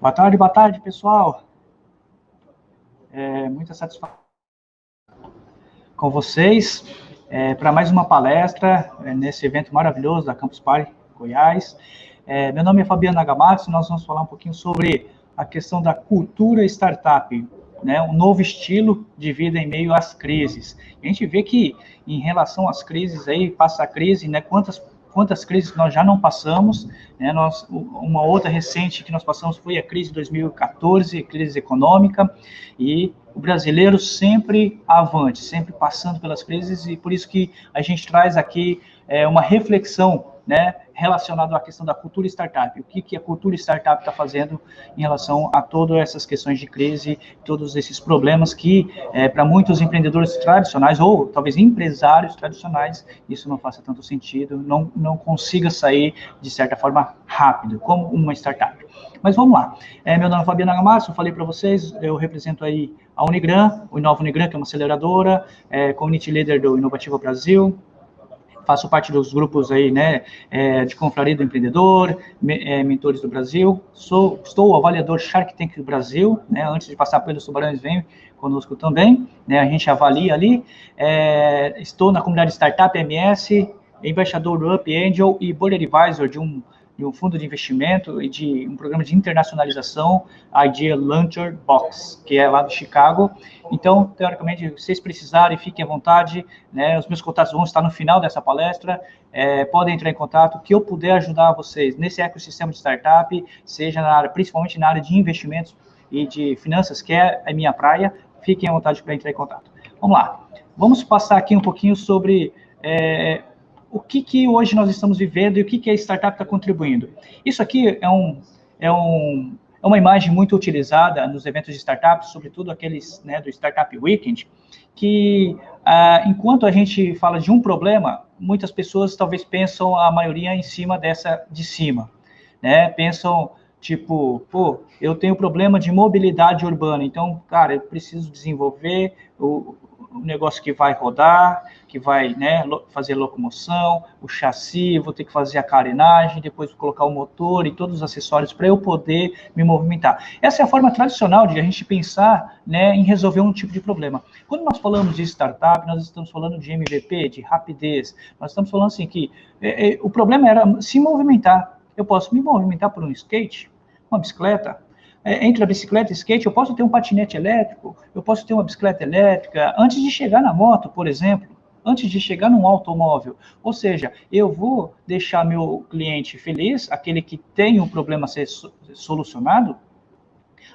Boa tarde, pessoal. Muita satisfação com vocês para mais uma palestra nesse evento maravilhoso da Campus Party Goiás. Meu nome é Fabiano Nagamatsu, nós vamos falar um pouquinho sobre a questão da cultura startup, né, um novo estilo de vida em meio às crises. A gente vê que, em relação às crises, aí, passa a crise, né, quantas crises nós já não passamos, né? Uma outra recente que nós passamos foi a crise de 2014, crise econômica, e o brasileiro sempre avante, sempre passando pelas crises, e por isso que a gente traz aqui uma reflexão, né, relacionado à questão da cultura startup, o que a cultura startup está fazendo em relação a todas essas questões de crise, todos esses problemas que, para muitos empreendedores tradicionais, ou talvez empresários tradicionais, isso não faça tanto sentido, não consiga sair, de certa forma, rápido, como uma startup. Mas vamos lá. Meu nome é Fabiano Nagamatsu, eu falei para vocês, eu represento aí a Unigran, o Inova Unigran, que é uma aceleradora, Community Leader do Inovativo Brasil, faço parte dos grupos aí, né, de Confraria do Empreendedor, Mentores do Brasil, estou avaliador Shark Tank do Brasil, né, antes de passar pelos tubarões, vem conosco também, né, a gente avalia ali, estou na comunidade Startup MS, embaixador do Up Angel e Board Advisor de um fundo de investimento e de um programa de internacionalização, Idea Launcher Box, que é lá de Chicago. Então, teoricamente, se vocês precisarem, fiquem à vontade, né? Os meus contatos vão estar no final dessa palestra, podem entrar em contato, que eu puder ajudar vocês nesse ecossistema de startup, seja na área, principalmente na área de investimentos e de finanças, que é a minha praia, fiquem à vontade para entrar em contato. Vamos lá, vamos passar aqui um pouquinho sobre o que hoje nós estamos vivendo e o que a startup está contribuindo. Isso aqui é uma imagem muito utilizada nos eventos de startups, sobretudo aqueles, né, do Startup Weekend, que enquanto a gente fala de um problema, muitas pessoas talvez pensam, a maioria, em cima de cima, né? Pensam, tipo, pô, eu tenho problema de mobilidade urbana, então, cara, eu preciso desenvolver o negócio que vai rodar, que vai, né, fazer locomoção, o chassi, vou ter que fazer a carenagem, depois vou colocar o motor e todos os acessórios para eu poder me movimentar. Essa é a forma tradicional de a gente pensar, né, em resolver um tipo de problema. Quando nós falamos de startup, nós estamos falando de MVP, de rapidez, nós estamos falando assim que o problema era se movimentar. Eu posso me movimentar por um skate, uma bicicleta, entre a bicicleta e o skate, eu posso ter um patinete elétrico, eu posso ter uma bicicleta elétrica, antes de chegar na moto, por exemplo, antes de chegar num automóvel. Ou seja, eu vou deixar meu cliente feliz, aquele que tem um problema a ser solucionado,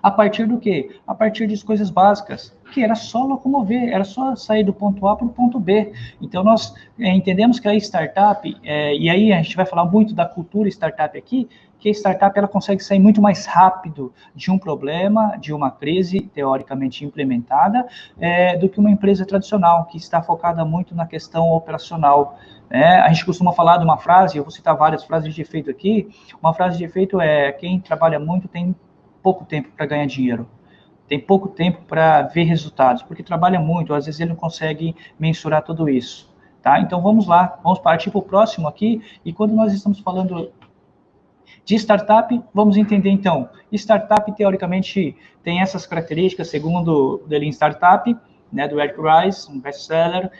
a partir do quê? A partir de coisas básicas, que era só locomover, era só sair do ponto A para o ponto B. Então, nós entendemos que a startup, e aí a gente vai falar muito da cultura startup aqui, que a startup ela consegue sair muito mais rápido de um problema, de uma crise teoricamente implementada, do que uma empresa tradicional, que está focada muito na questão operacional. A gente costuma falar de uma frase, eu vou citar várias frases de efeito aqui, uma frase de efeito é: quem trabalha muito tem pouco tempo para ganhar dinheiro, tem pouco tempo para ver resultados, porque trabalha muito, às vezes ele não consegue mensurar tudo isso, tá? Então vamos lá, vamos partir para o próximo aqui, e quando nós estamos falando de startup, vamos entender então, startup teoricamente tem essas características, segundo o Lean Startup, né, do Eric Rice, um best-seller,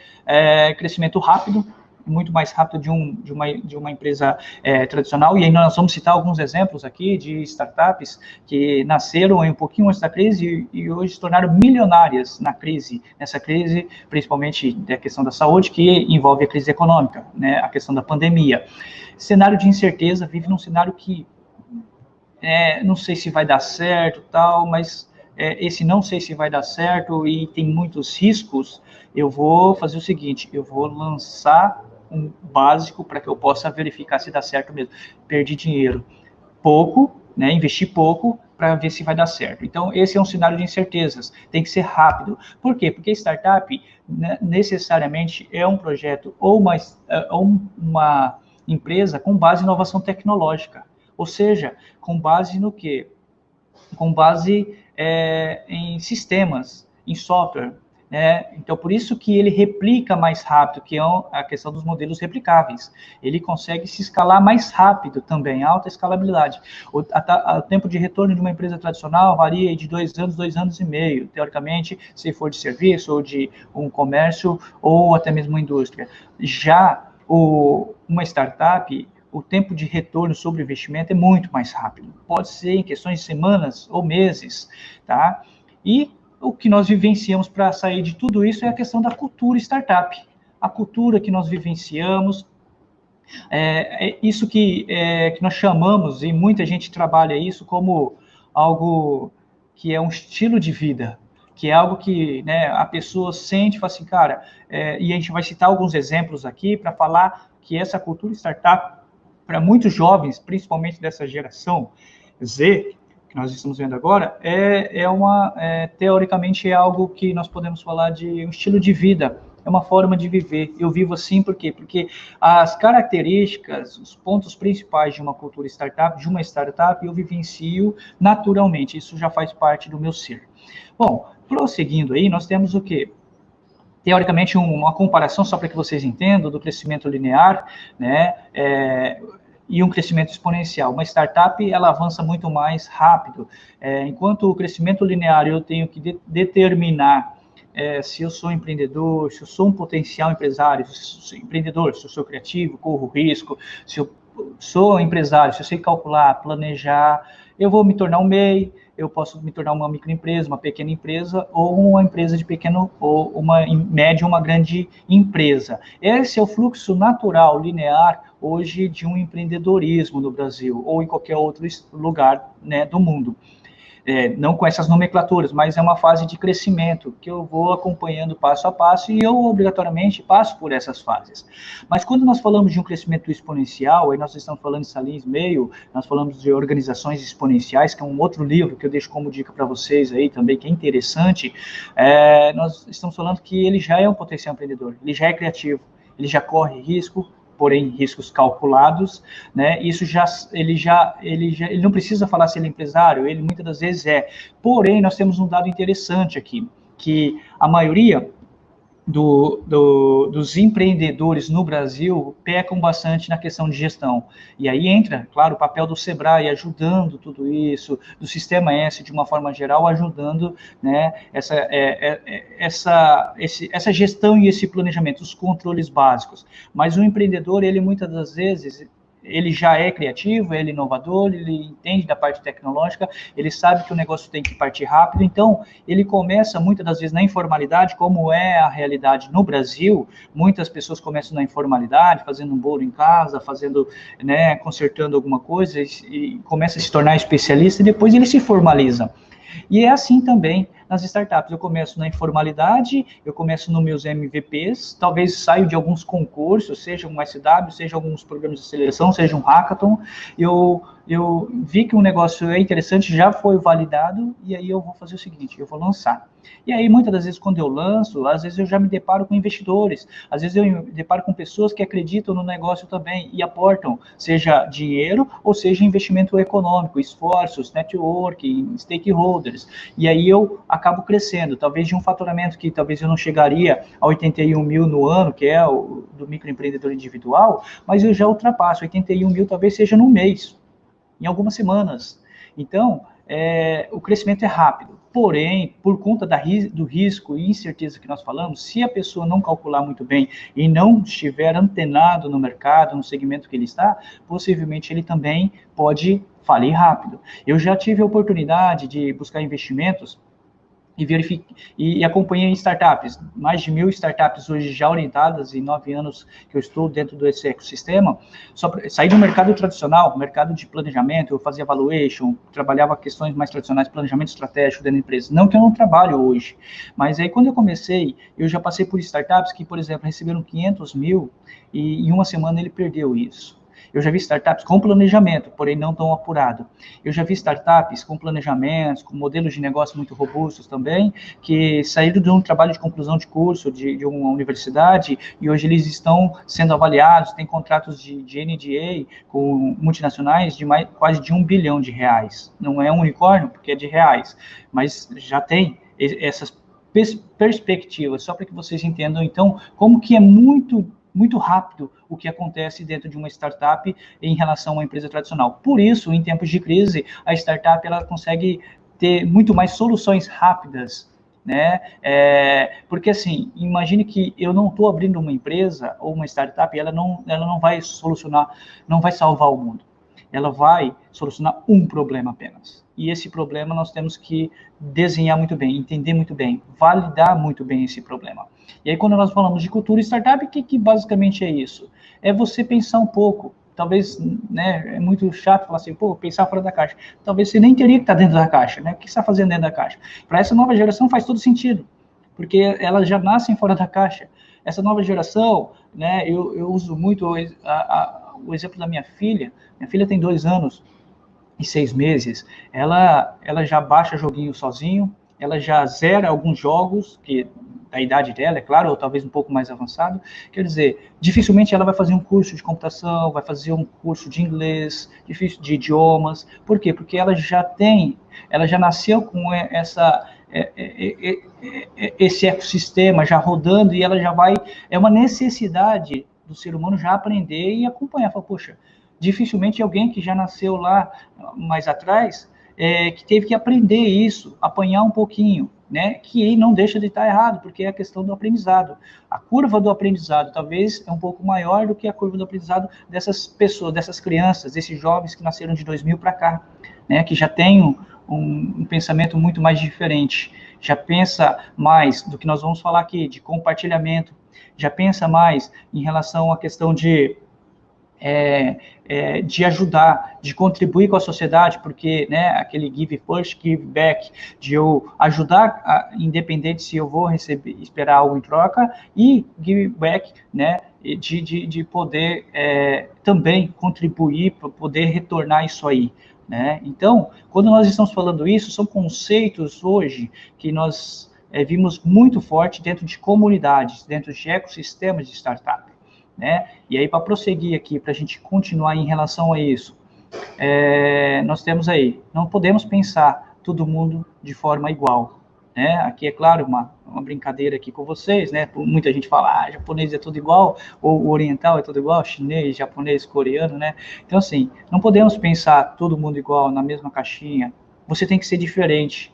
crescimento rápido, muito mais rápido de uma empresa tradicional, e aí nós vamos citar alguns exemplos aqui de startups que nasceram um pouquinho antes da crise e hoje se tornaram milionárias nessa crise, principalmente da questão da saúde, que envolve a crise econômica, né, a questão da pandemia. Cenário de incerteza, vive num cenário que não sei se vai dar certo, tal, mas esse não sei se vai dar certo e tem muitos riscos, eu vou fazer o seguinte, eu vou lançar um básico para que eu possa verificar se dá certo mesmo. Perdi dinheiro pouco, né, investi pouco para ver se vai dar certo. Então, esse é um cenário de incertezas, tem que ser rápido. Por quê? Porque startup, né, necessariamente é um projeto ou uma empresa com base em inovação tecnológica. Ou seja, com base no quê? Com base em sistemas, em software, Então, por isso que ele replica mais rápido, que é a questão dos modelos replicáveis. Ele consegue se escalar mais rápido também, alta escalabilidade. O tempo de retorno de uma empresa tradicional varia de 2 anos e meio, teoricamente, se for de serviço, ou de um comércio, ou até mesmo uma indústria. Já uma startup, o tempo de retorno sobre o investimento é muito mais rápido. Pode ser em questões de semanas ou meses, tá? E o que nós vivenciamos para sair de tudo isso é a questão da cultura startup. A cultura que nós vivenciamos, isso que nós chamamos, e muita gente trabalha isso como algo que é um estilo de vida, que é algo que, né, a pessoa sente e fala assim, cara, e a gente vai citar alguns exemplos aqui para falar que essa cultura startup, para muitos jovens, principalmente dessa geração Z, que nós estamos vendo agora, teoricamente é algo que nós podemos falar de um estilo de vida, é uma forma de viver. Eu vivo assim por quê? Porque as características, os pontos principais de uma cultura startup, de uma startup, eu vivencio naturalmente, isso já faz parte do meu ser. Bom, prosseguindo aí, nós temos o quê? Teoricamente, uma comparação, só para que vocês entendam, do crescimento linear, né, e um crescimento exponencial. Uma startup, ela avança muito mais rápido, enquanto o crescimento linear eu tenho que determinar se eu sou empreendedor, se eu sou um potencial empresário, se eu sou empreendedor, se eu sou criativo, corro risco, se eu sou empresário, se eu sei calcular, planejar, eu vou me tornar um MEI, eu posso me tornar uma microempresa, uma pequena empresa, ou uma empresa de pequeno, ou uma média, uma grande empresa. Esse é o fluxo natural, linear, hoje, de um empreendedorismo no Brasil, ou em qualquer outro lugar, né, do mundo. Não com essas nomenclaturas, mas é uma fase de crescimento que eu vou acompanhando passo a passo e eu, obrigatoriamente, passo por essas fases. Mas quando nós falamos de um crescimento exponencial, aí nós estamos falando de Salim Ismail, nós falamos de organizações exponenciais, que é um outro livro que eu deixo como dica para vocês aí também, que é interessante, nós estamos falando que ele já é um potencial empreendedor, ele já é criativo, ele já corre risco, porém riscos calculados, né? Isso ele não precisa falar se ele é empresário, ele muitas das vezes é. Porém, nós temos um dado interessante aqui, que a maioria dos empreendedores no Brasil pecam bastante na questão de gestão. E aí entra, claro, o papel do Sebrae ajudando tudo isso, do Sistema S de uma forma geral ajudando, né, essa gestão e esse planejamento, os controles básicos. Mas o empreendedor, ele muitas das vezes ele já é criativo, ele é inovador, ele entende da parte tecnológica, ele sabe que o negócio tem que partir rápido, então ele começa muitas das vezes na informalidade, como é a realidade no Brasil, muitas pessoas começam na informalidade, fazendo um bolo em casa, fazendo, né, consertando alguma coisa, e começa a se tornar especialista, e depois ele se formaliza. E é assim também nas startups. Eu começo na informalidade, eu começo nos meus MVPs, talvez saio de alguns concursos, seja um SW, seja alguns programas de aceleração, seja um hackathon, eu vi que um negócio é interessante, já foi validado, e aí eu vou fazer o seguinte, eu vou lançar. E aí, muitas das vezes, quando eu lanço, às vezes eu já me deparo com investidores, às vezes eu me deparo com pessoas que acreditam no negócio também e aportam, seja dinheiro ou seja investimento econômico, esforços, networking, stakeholders. E aí eu acabo crescendo, talvez de um faturamento que talvez eu não chegaria a 81 mil no ano, que é o do microempreendedor individual, mas eu já ultrapasso, 81 mil talvez seja no mês, em algumas semanas. Então, o crescimento é rápido. Porém, por conta do risco e incerteza que nós falamos, se a pessoa não calcular muito bem e não estiver antenado no mercado, no segmento que ele está, possivelmente ele também pode falir rápido. Eu já tive a oportunidade de buscar investimentos e acompanhei startups, mais de 1.000 startups hoje já orientadas, em 9 anos que eu estou dentro desse ecossistema, saí do mercado tradicional, mercado de planejamento, eu fazia valuation, trabalhava questões mais tradicionais, planejamento estratégico dentro da empresa, não que eu não trabalho hoje, mas aí quando eu comecei, eu já passei por startups que, por exemplo, receberam 500 mil e em uma semana ele perdeu isso. Eu já vi startups com planejamento, porém não tão apurado. Eu já vi startups com planejamentos, com modelos de negócio muito robustos também, que saíram de um trabalho de conclusão de curso de uma universidade e hoje eles estão sendo avaliados, têm contratos de NDA com multinacionais de quase de R$1 bilhão. Não é um unicórnio, porque é de reais, mas já tem essas perspectiva, só para que vocês entendam, então, como que é muito rápido o que acontece dentro de uma startup em relação a uma empresa tradicional. Por isso, em tempos de crise, a startup ela consegue ter muito mais soluções rápidas, né? Porque assim, imagine que eu não estou abrindo uma empresa ou uma startup e ela não vai solucionar, não vai salvar o mundo. Ela vai solucionar um problema apenas. E esse problema nós temos que desenhar muito bem, entender muito bem, validar muito bem esse problema. E aí, quando nós falamos de cultura startup, o que basicamente é isso? É você pensar um pouco. Talvez, né, é muito chato falar assim, pô, pensar fora da caixa. Talvez você nem teria que estar dentro da caixa, né? O que você está fazendo dentro da caixa? Para essa nova geração faz todo sentido, porque elas já nascem fora da caixa. Essa nova geração, né, eu uso muito o exemplo da minha filha. Minha filha tem 2 anos e 6 meses. Ela já baixa joguinho sozinho, ela já zera alguns jogos, que da idade dela, é claro, ou talvez um pouco mais avançado. Quer dizer, dificilmente ela vai fazer um curso de computação, vai fazer um curso de inglês, de idiomas. Por quê? Porque ela já nasceu com esse ecossistema já rodando e ela já vai... É uma necessidade do ser humano já aprender e acompanhar. Fala, poxa, dificilmente alguém que já nasceu lá mais atrás, que teve que aprender isso, apanhar um pouquinho, né? Que não deixa de estar errado, porque é a questão do aprendizado. A curva do aprendizado talvez é um pouco maior do que a curva do aprendizado dessas pessoas, dessas crianças, desses jovens que nasceram de 2000 para cá, né? Que já têm um pensamento muito mais diferente, já pensa mais do que nós vamos falar aqui, de compartilhamento, já pensa mais em relação à questão de ajudar, de contribuir com a sociedade, porque, né, aquele give first, give back, de eu ajudar, independente se eu vou esperar algo em troca, e give back, né, de poder também contribuir para poder retornar isso aí, né? Então, quando nós estamos falando isso, são conceitos hoje que nós vimos muito forte dentro de comunidades, dentro de ecossistemas de startup, né? E aí, para prosseguir aqui, para a gente continuar em relação a isso, nós temos aí, não podemos pensar todo mundo de forma igual, né? Aqui é claro, uma brincadeira aqui com vocês, né? Muita gente fala, japonês é tudo igual, ou o oriental é tudo igual, chinês, japonês, coreano, né? Então, assim, não podemos pensar todo mundo igual, na mesma caixinha. Você tem que ser diferente,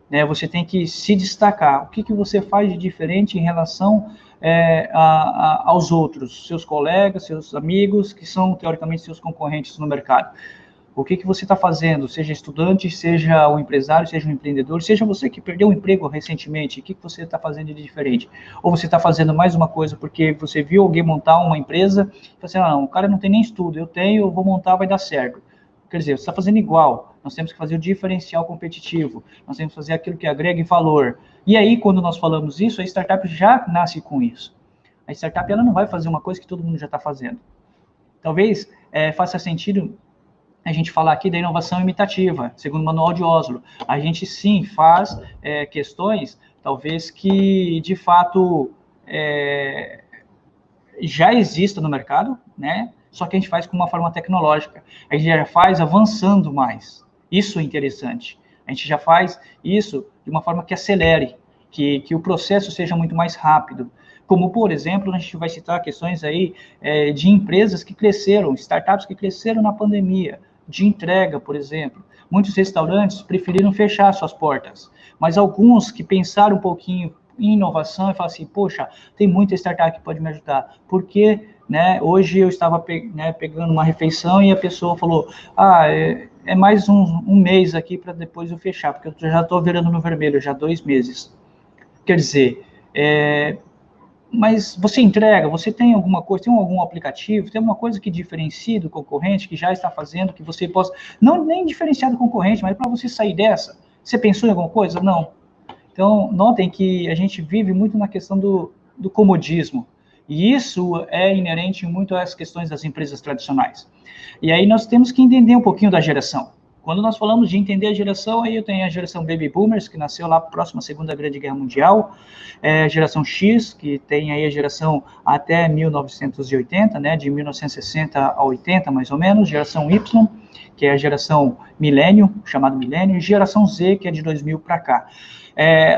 né? Você tem que se destacar. O que você faz de diferente em relação aos outros, seus colegas, seus amigos, que são, teoricamente, seus concorrentes no mercado? O que você está fazendo, seja estudante, seja um empresário, seja um empreendedor, seja você que perdeu um emprego recentemente, o que você está fazendo de diferente? Ou você está fazendo mais uma coisa porque você viu alguém montar uma empresa e falou assim, não, o cara não tem nem estudo, eu tenho, eu vou montar, vai dar certo. Quer dizer, você está fazendo igual, nós temos que fazer o diferencial competitivo, nós temos que fazer aquilo que agrega valor. E aí, quando nós falamos isso, a startup já nasce com isso. A startup ela não vai fazer uma coisa que todo mundo já está fazendo. Talvez faça sentido a gente falar aqui da inovação imitativa, segundo o Manual de Oslo. A gente sim faz questões, talvez que de fato já exista no mercado, né? Só que a gente faz com uma forma tecnológica. A gente já faz avançando mais. Isso é interessante. A gente já faz isso de uma forma que acelere, que o processo seja muito mais rápido. Como, por exemplo, a gente vai citar questões aí de empresas que cresceram, startups que cresceram na pandemia, de entrega, por exemplo. Muitos restaurantes preferiram fechar suas portas, mas alguns que pensaram um pouquinho em inovação e falaram assim, poxa, tem muita startup que pode me ajudar, porque, né, hoje eu estava pegando uma refeição e a pessoa falou, é mais um mês aqui para depois eu fechar, porque eu já estou virando no vermelho, já 2 meses. Quer dizer, mas você entrega, você tem alguma coisa, tem algum aplicativo, tem alguma coisa que diferencie do concorrente, que já está fazendo, que você possa, não nem diferenciar do concorrente, mas para você sair dessa, você pensou em alguma coisa? Não. Então, notem que a gente vive muito na questão do comodismo, e isso é inerente muito às questões das empresas tradicionais. E aí nós temos que entender um pouquinho da geração. Quando nós falamos de entender a geração, aí eu tenho a geração Baby Boomers, que nasceu lá próximo à Segunda Grande Guerra Mundial, a geração X, que tem aí a geração até 1980, né, de 1960 a 80, mais ou menos, geração Y, que é a geração milênio, chamada milênio, e geração Z, que é de 2000 para cá.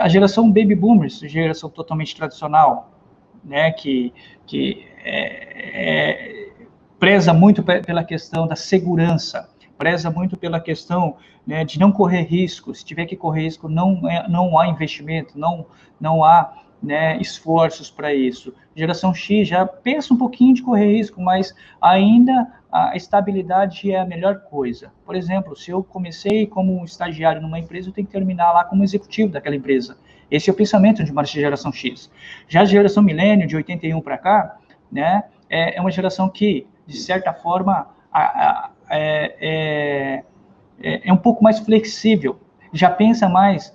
A geração Baby Boomers, geração totalmente tradicional, né, que preza muito pela questão da segurança, preza muito pela questão, né, de não correr risco. Se tiver que correr risco, não há investimento, não há, né, esforços para isso. Geração X já pensa um pouquinho de correr risco, mas ainda a estabilidade é a melhor coisa. Por exemplo, se eu comecei como um estagiário numa empresa, eu tenho que terminar lá como executivo daquela empresa. Esse é o pensamento de uma geração X. Já a geração milênio, de 81 para cá, né, é uma geração que, de certa forma, é um pouco mais flexível, já pensa mais,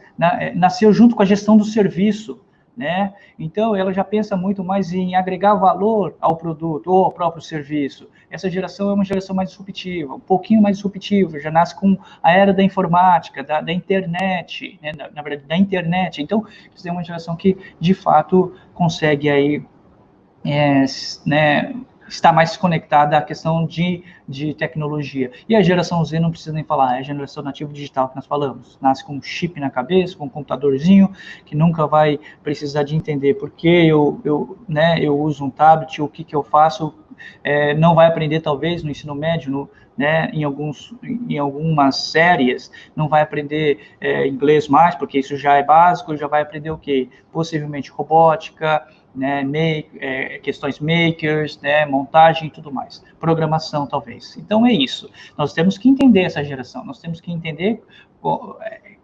nasceu junto com a gestão do serviço, né? Então, ela já pensa muito mais em agregar valor ao produto ou ao próprio serviço. Essa geração é uma geração mais disruptiva, um pouquinho mais disruptiva, já nasce com a era da informática, da internet, né? Na verdade, da internet. Então, é uma geração que, de fato, consegue aí, né, está mais conectada à questão de tecnologia. E a geração Z não precisa nem falar, é a geração nativa digital que nós falamos. Nasce com um chip na cabeça, com um computadorzinho, que nunca vai precisar de entender por que eu uso um tablet, o que eu faço, não vai aprender, talvez, no ensino médio, né, em algumas séries, não vai aprender inglês mais, porque isso já é básico, já vai aprender o quê? Possivelmente robótica, né, questões makers, né, montagem e tudo mais, programação talvez. Então é isso, nós temos que entender essa geração, nós temos que entender,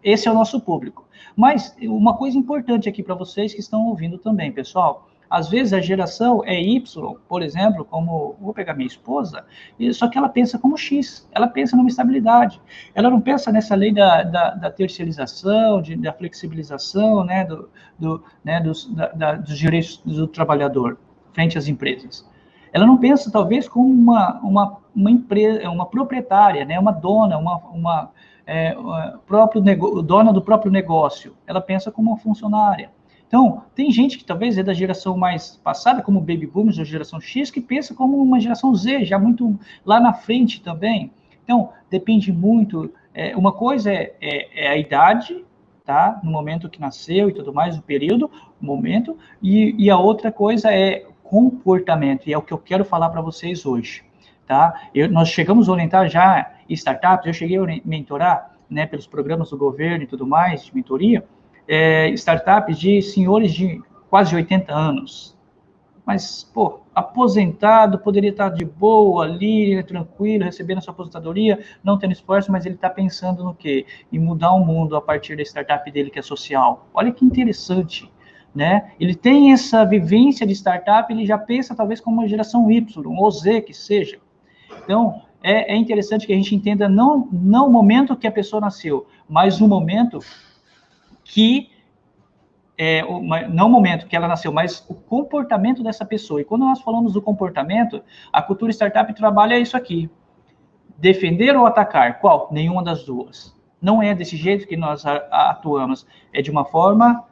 esse é o nosso público. Mas uma coisa importante aqui para vocês que estão ouvindo também, pessoal, às vezes a geração é Y, por exemplo, como, vou pegar minha esposa, só que ela pensa como X, ela pensa numa estabilidade, ela não pensa nessa lei da terceirização, da flexibilização, né, dos direitos do trabalhador frente às empresas. Ela não pensa, talvez, como uma empresa, uma proprietária, né, uma dona, dona do próprio negócio. Ela pensa como uma funcionária. Então, tem gente que talvez é da geração mais passada, como Baby Boomers, ou geração X, que pensa como uma geração Z, já muito lá na frente também. Então, depende muito. Uma coisa é a idade, tá? No momento que nasceu e tudo mais, o período, o momento, e a outra coisa é comportamento, e é o que eu quero falar para vocês hoje, tá? Nós chegamos a orientar já startups, eu cheguei a mentorar, né, pelos programas do governo e tudo mais, de mentoria, startups de senhores de quase 80 anos. Mas, pô, aposentado, poderia estar de boa ali, tranquilo, recebendo a sua aposentadoria, não tendo esforço, mas ele está pensando no quê? Em mudar o mundo a partir da startup dele, que é social. Olha que interessante, né? Ele tem essa vivência de startup, ele já pensa talvez como uma geração Y, ou Z, que seja. Então, é interessante que a gente entenda não o momento que a pessoa nasceu, mas o momento que não o momento que ela nasceu, mas o comportamento dessa pessoa. E quando nós falamos do comportamento, a cultura startup trabalha isso aqui. Defender ou atacar? Qual? Nenhuma das duas. Não é desse jeito que nós atuamos. É de uma forma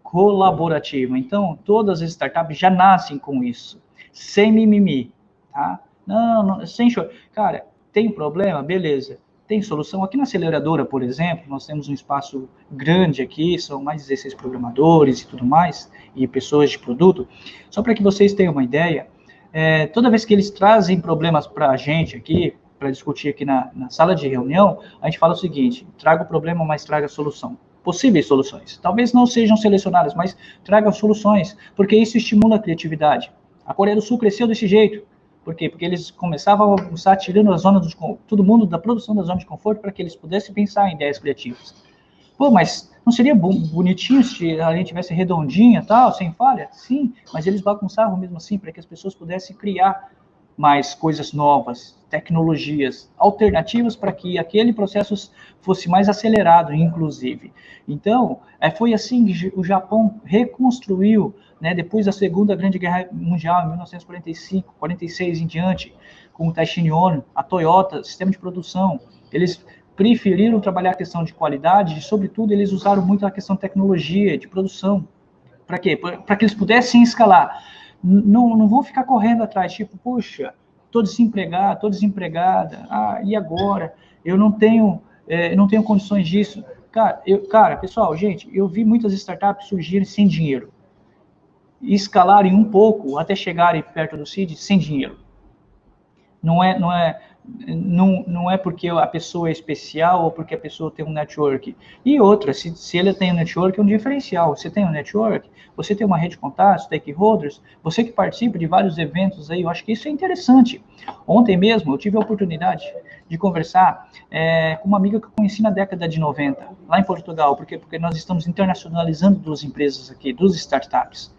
colaborativa. Então, todas as startups já nascem com isso. Sem mimimi, tá? Não, sem choro. Cara, tem problema? Beleza. Tem solução. Aqui na aceleradora, por exemplo, nós temos um espaço grande aqui, são mais 16 programadores e tudo mais, e pessoas de produto. Só para que vocês tenham uma ideia, toda vez que eles trazem problemas para a gente aqui, para discutir aqui na sala de reunião, a gente fala o seguinte: traga o problema, mas traga a solução. Possíveis soluções. Talvez não sejam selecionadas, mas traga soluções, porque isso estimula a criatividade. A Coreia do Sul cresceu desse jeito. Por quê? Porque eles começavam a começar tirando a zona todo mundo da produção da zona de conforto para que eles pudessem pensar em ideias criativas. Pô, mas não seria bonitinho se a gente tivesse redondinha, tal, sem falha? Sim, mas eles bagunçavam mesmo assim para que as pessoas pudessem criar mais coisas novas, tecnologias alternativas para que aquele processo fosse mais acelerado, inclusive. Então, foi assim que o Japão reconstruiu, né, depois da Segunda Grande Guerra Mundial, em 1945, 46 em diante, com o Taishin Ohno, a Toyota, sistema de produção. Eles preferiram trabalhar a questão de qualidade e, sobretudo, eles usaram muito a questão de tecnologia, de produção. Para quê? Para que eles pudessem escalar. Não vão ficar correndo atrás, tipo, puxa, estou desempregado, estou desempregada, e agora? Eu não tenho condições disso. Cara, pessoal, gente, eu vi muitas startups surgirem sem dinheiro, e escalarem um pouco até chegarem perto do seed sem dinheiro. Não é porque a pessoa é especial ou porque a pessoa tem um network. E outra, se ele tem um network, é um diferencial. Você tem um network, você tem uma rede de contatos, stakeholders, você que participa de vários eventos aí, eu acho que isso é interessante. Ontem mesmo eu tive a oportunidade de conversar com uma amiga que eu conheci na década de 90, lá em Portugal, porque nós estamos internacionalizando duas empresas aqui, duas startups.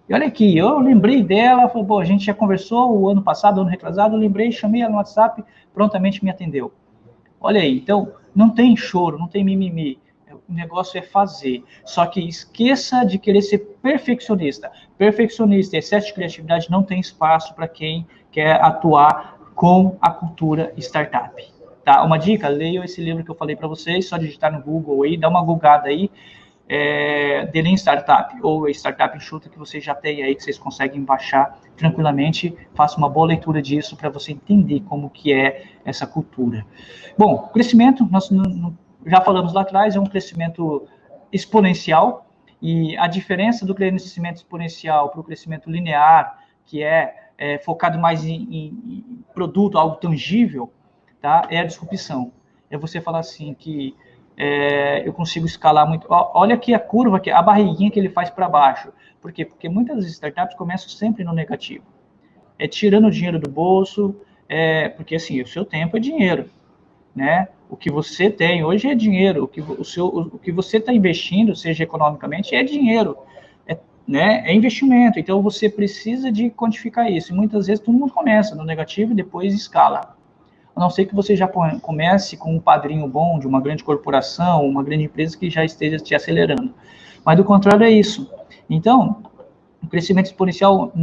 E olha aqui, eu lembrei dela, falei, pô, a gente já conversou o ano passado, ano retrasado, eu lembrei, chamei ela no WhatsApp, prontamente me atendeu. Olha aí, então, não tem choro, não tem mimimi, o negócio é fazer. Só que esqueça de querer ser perfeccionista. Perfeccionista e excesso de criatividade não tem espaço para quem quer atuar com a cultura startup. Tá? Uma dica, leiam esse livro que eu falei para vocês, só digitar no Google aí, dá uma googada aí, The Lean Startup, ou Startup Enxuta, que vocês já têm aí, que vocês conseguem baixar tranquilamente. Faça uma boa leitura disso para você entender como que é essa cultura. Bom, crescimento, nós já falamos lá atrás, é um crescimento exponencial, e a diferença do crescimento exponencial para o crescimento linear, que é focado mais em produto, algo tangível, tá? É a disrupção. É você falar assim que eu consigo escalar muito. Olha aqui a curva, a barriguinha que ele faz para baixo. Por quê? Porque muitas startups começam sempre no negativo. Tirando o dinheiro do bolso, porque assim, o seu tempo é dinheiro, né? O que você tem hoje é dinheiro, o que você está investindo, seja economicamente, é dinheiro, né? É investimento. Então você precisa de quantificar isso. E muitas vezes todo mundo começa no negativo e depois escala. A não ser que você já comece com um padrinho bom de uma grande corporação, uma grande empresa que já esteja te acelerando. Mas do contrário é isso. Então, o crescimento exponencial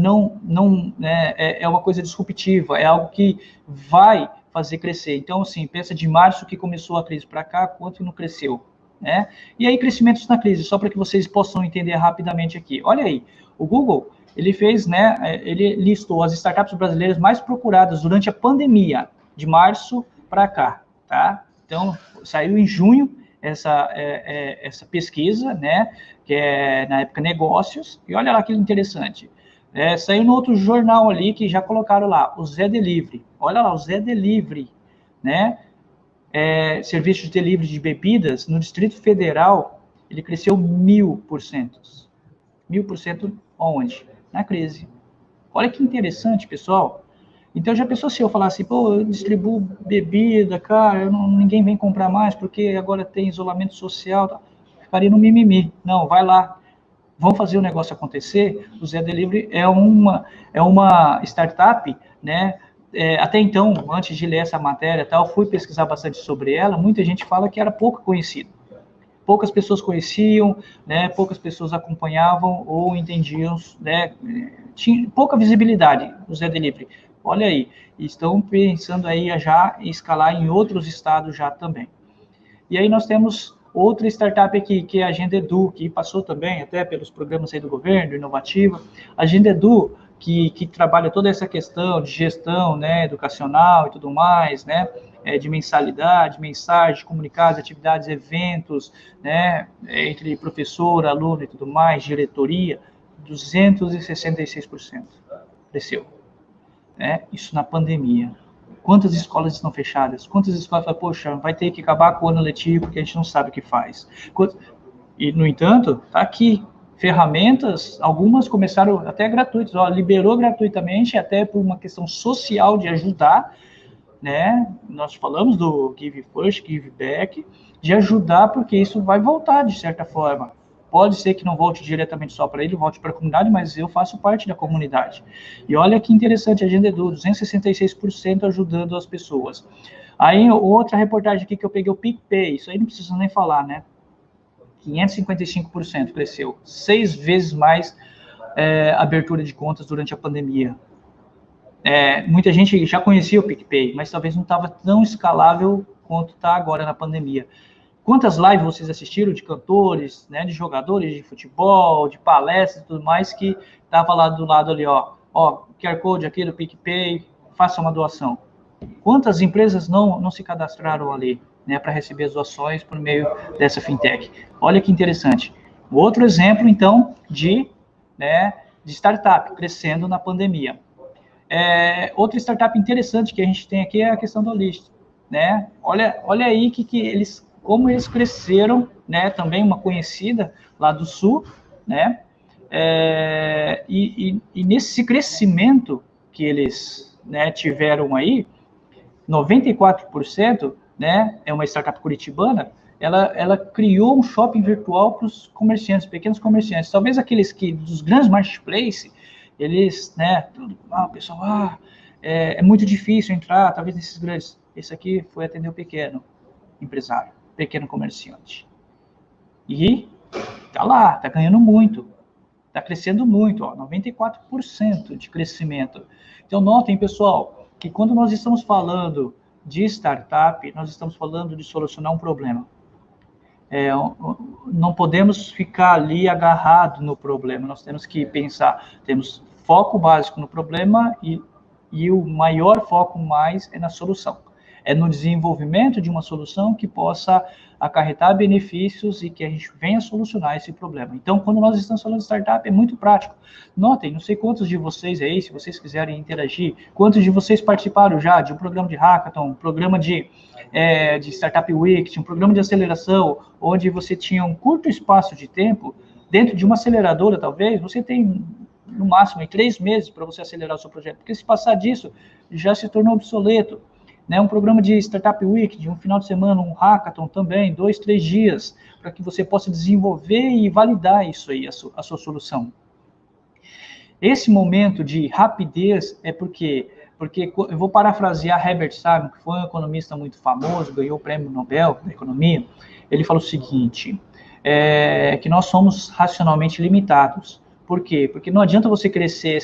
é uma coisa disruptiva, é algo que vai fazer crescer. Então, assim, pensa de março que começou a crise para cá, quanto não cresceu, né? E aí, crescimentos na crise, só para que vocês possam entender rapidamente aqui. Olha aí, o Google, ele fez, né, ele listou as startups brasileiras mais procuradas durante a pandemia, de março para cá, tá? Então, saiu em junho essa pesquisa, né, que é, na época, negócios, e olha lá que interessante. Saiu no outro jornal ali, que já colocaram lá, o Zé Delivery. Olha lá, o Zé Delivery, né? Serviço de delivery de bebidas, no Distrito Federal, ele cresceu 1000%. 1000% onde? Na crise. Olha que interessante, pessoal. Então, já pensou se eu falasse, pô, eu distribuo bebida, cara, ninguém vem comprar mais porque agora tem isolamento social, tá? Ficaria no mimimi. Não, vai lá, vamos fazer o negócio acontecer. O Zé Delivery é uma startup, né? Até então, antes de ler essa matéria, eu fui pesquisar bastante sobre ela, muita gente fala que era pouco conhecido. Poucas pessoas conheciam, né, poucas pessoas acompanhavam ou entendiam, né, tinha pouca visibilidade do Zé Delivery. Olha aí, estão pensando aí já em escalar em outros estados já também. E aí nós temos outra startup aqui, que é a Agenda Edu, que passou também até pelos programas aí do governo, Inovativa. A Agenda Edu, que trabalha toda essa questão de gestão, né, educacional e tudo mais, né, de mensalidade, mensagem, comunicados, atividades, eventos, né, entre professor, aluno e tudo mais, diretoria, 266% cresceu. Isso na pandemia. Quantas escolas estão fechadas? Quantas escolas falam, poxa, vai ter que acabar com o ano letivo porque a gente não sabe o que faz. E, no entanto, está aqui, ferramentas, algumas começaram até gratuitas, liberou gratuitamente, até por uma questão social de ajudar, né? Nós falamos do Give First, Give Back, de ajudar, porque isso vai voltar de certa forma. Pode ser que não volte diretamente só para ele, volte para a comunidade, mas eu faço parte da comunidade. E olha que interessante, a Agenda Edu, 266% ajudando as pessoas. Aí, outra reportagem aqui que eu peguei, o PicPay, isso aí não precisa nem falar, né? 555% cresceu, 6 vezes mais abertura de contas durante a pandemia. Muita gente já conhecia o PicPay, mas talvez não estava tão escalável quanto está agora na pandemia. Quantas lives vocês assistiram de cantores, né, de jogadores de futebol, de palestras e tudo mais, que estava lá do lado ali, ó, QR Code aqui do PicPay, faça uma doação. Quantas empresas não se cadastraram ali, né, para receber as doações por meio dessa fintech? Olha que interessante. Outro exemplo, então, de startup crescendo na pandemia. Outra startup interessante que a gente tem aqui é a questão do List, né? Olha aí como eles cresceram, né? Também uma conhecida lá do Sul, né? E nesse crescimento que eles, né, tiveram aí, 94%, né? É uma startup curitibana. Ela criou um shopping virtual para os comerciantes, pequenos comerciantes. Talvez aqueles que dos grandes marketplaces, eles, né? Pessoal, é muito difícil entrar, talvez nesses grandes. Esse aqui foi atender o pequeno empresário, pequeno comerciante. E tá lá, tá ganhando muito, tá crescendo muito, ó, 94% de crescimento. Então notem, pessoal, que quando nós estamos falando de startup, nós estamos falando de solucionar um problema. Não podemos ficar ali agarrado no problema, nós temos que pensar, temos foco básico no problema e o maior foco mais é na solução. É no desenvolvimento de uma solução que possa acarretar benefícios e que a gente venha solucionar esse problema. Então, quando nós estamos falando de startup, é muito prático. Notem, não sei quantos de vocês aí, se vocês quiserem interagir, quantos de vocês participaram já de um programa de hackathon, um programa de Startup Week, um programa de aceleração, onde você tinha um curto espaço de tempo, dentro de uma aceleradora, talvez, você tem no máximo em 3 meses para você acelerar o seu projeto, porque se passar disso, já se tornou obsoleto. Né, um programa de Startup Week, de um final de semana, um hackathon também, 2, 3 dias, para que você possa desenvolver e validar isso aí, a sua solução. Esse momento de rapidez é porque eu vou parafrasear Herbert Simon, que foi um economista muito famoso, ganhou o prêmio Nobel da Economia. Ele falou o seguinte, que nós somos racionalmente limitados. Por quê? Porque não adianta você crescer,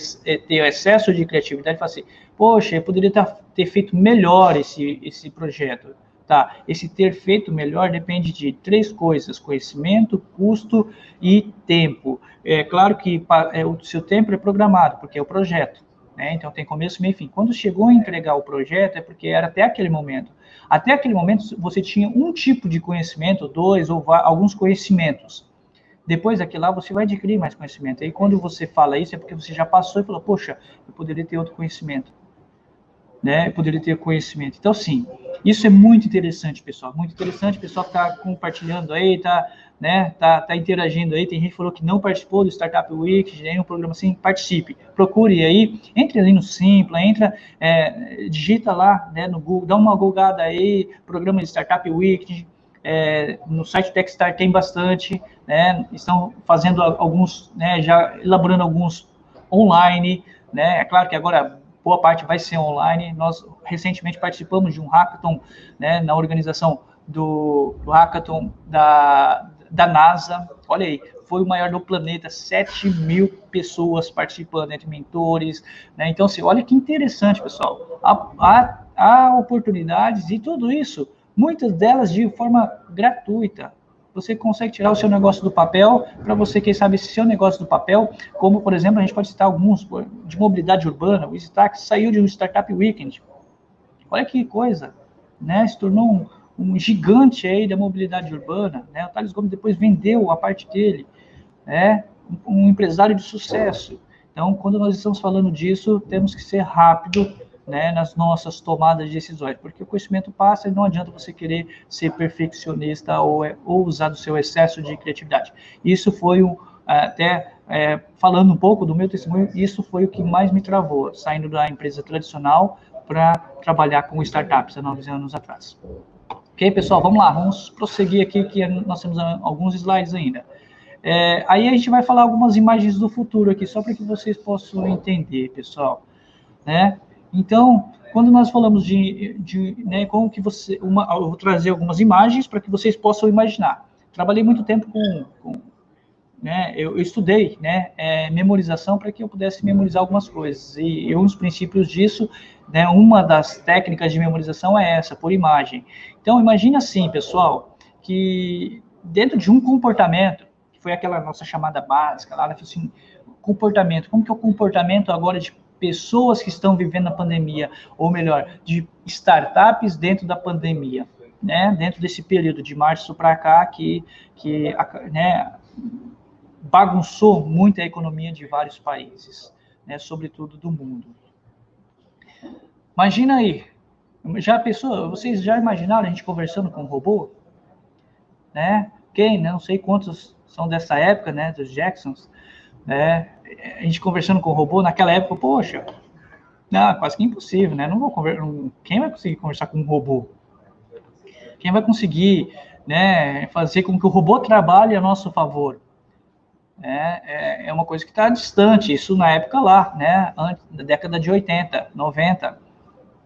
ter excesso de criatividade e falar assim, poxa, eu poderia ter feito melhor esse projeto. Tá, esse ter feito melhor depende de 3 coisas, conhecimento, custo e tempo. É claro que o seu tempo é programado, porque é o projeto, né? Então tem começo, meio e fim. Quando chegou a entregar o projeto, é porque era até aquele momento. Até aquele momento, você tinha um tipo de conhecimento, 2 ou alguns conhecimentos. Depois daquilo lá, você vai adquirir mais conhecimento. E quando você fala isso, é porque você já passou e falou, poxa, eu poderia ter outro conhecimento. Né? Eu poderia ter conhecimento. Então, sim, isso é muito interessante, pessoal. Muito interessante. O pessoal está compartilhando aí, tá interagindo aí. Tem gente que falou que não participou do Startup Week, de nenhum programa assim. Participe. Procure aí. Entre ali no Simpla, digita lá, né, no Google, dá uma googada aí, programa de Startup Week. No site Techstars tem bastante, né? Estão fazendo alguns, né, já elaborando alguns online, né? É claro que agora boa parte vai ser online. Nós recentemente participamos de um hackathon, né, na organização do hackathon da NASA. Olha aí, foi o maior do planeta, 7.000 pessoas participando, entre mentores, né? Então, assim, olha que interessante, pessoal. Há oportunidades e tudo isso, muitas delas de forma gratuita. Você consegue tirar o seu negócio do papel para você, quem sabe, esse seu negócio do papel, como, por exemplo, a gente pode citar alguns de mobilidade urbana. O Stax saiu de um Startup Weekend. Olha que coisa, né? Se tornou um gigante aí da mobilidade urbana, né? O Thales Gomes depois vendeu a parte dele, né? Um empresário de sucesso. Então, quando nós estamos falando disso, temos que ser rápido, né, nas nossas tomadas de decisões, porque o conhecimento passa e não adianta você querer ser perfeccionista ou usar do seu excesso de criatividade. Isso foi falando um pouco do meu testemunho, isso foi o que mais me travou, saindo da empresa tradicional para trabalhar com startups há 9 anos atrás. Ok, pessoal, vamos lá, vamos prosseguir aqui, que nós temos alguns slides ainda. Aí a gente vai falar algumas imagens do futuro aqui, só para que vocês possam entender, pessoal, né? Então, quando nós falamos né, como que eu vou trazer algumas imagens para que vocês possam imaginar. Trabalhei muito tempo né, eu estudei, né, memorização para que eu pudesse memorizar algumas coisas. E um dos princípios disso, né, uma das técnicas de memorização é essa, por imagem. Então, imagine assim, pessoal, que dentro de um comportamento, que foi aquela nossa chamada básica lá, assim, comportamento, como que é o comportamento agora pessoas que estão vivendo a pandemia, ou melhor, de startups dentro da pandemia, né? Dentro desse período de março para cá, que né, bagunçou muito a economia de vários países, né? Sobretudo do mundo. Imagina aí, vocês já imaginaram a gente conversando com um robô? Né? Quem, né? Não sei quantos são dessa época, né? Dos Jacksons, né? A gente conversando com o robô naquela época, poxa, não, quase que impossível, né? Não vou conversar. Quem vai conseguir conversar com um robô? Quem vai conseguir, né, fazer com que o robô trabalhe a nosso favor? É uma coisa que está distante, isso na época lá, né? Antes da década de 80, 90,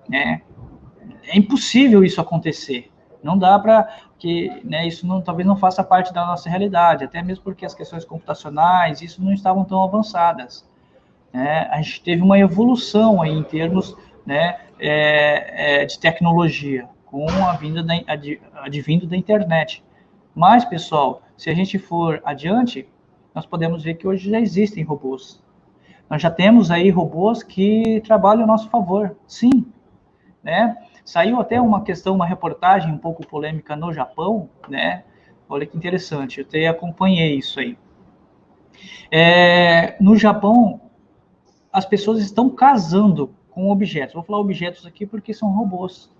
né? É impossível isso acontecer. Não dá para que, né, isso não, talvez não faça parte da nossa realidade, até mesmo porque as questões computacionais, isso não estavam tão avançadas. Né? A gente teve uma evolução aí em termos, né, de tecnologia, com a vinda advindo da internet. Mas, pessoal, se a gente for adiante, nós podemos ver que hoje já existem robôs. Nós já temos aí robôs que trabalham a nosso favor, sim, né? Saiu até uma reportagem um pouco polêmica no Japão, né? Olha que interessante, eu até acompanhei isso aí. No Japão, as pessoas estão casando com objetos. Vou falar objetos aqui porque são robôs.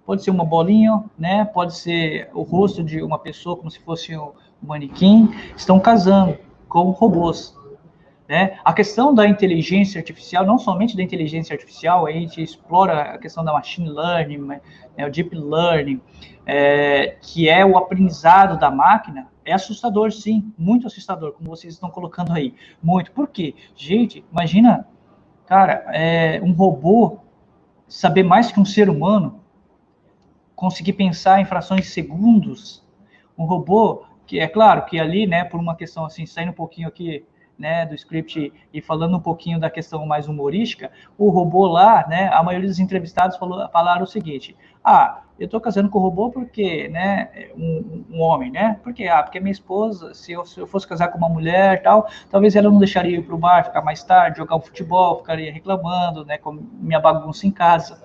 Pode ser uma bolinha, né? Pode ser o rosto de uma pessoa como se fosse um manequim. Estão casando com robôs. Né? A questão da inteligência artificial, não somente da inteligência artificial, a gente explora a questão da machine learning, né, o deep learning, que é o aprendizado da máquina, é assustador, sim, muito assustador, como vocês estão colocando aí. Muito. Por quê? Gente, imagina, cara, um robô saber mais que um ser humano, conseguir pensar em frações de segundos, um robô que, é claro, que ali, né, por uma questão assim, saindo um pouquinho aqui, né, do script e falando um pouquinho da questão mais humorística, o robô lá, né, a maioria dos entrevistados falaram o seguinte: eu estou casando com o robô porque, né, um homem, né, porque minha esposa, se eu fosse casar com uma mulher tal, talvez ela não deixaria eu ir para o bar, ficar mais tarde, jogar um futebol, ficaria reclamando, né, com minha bagunça em casa.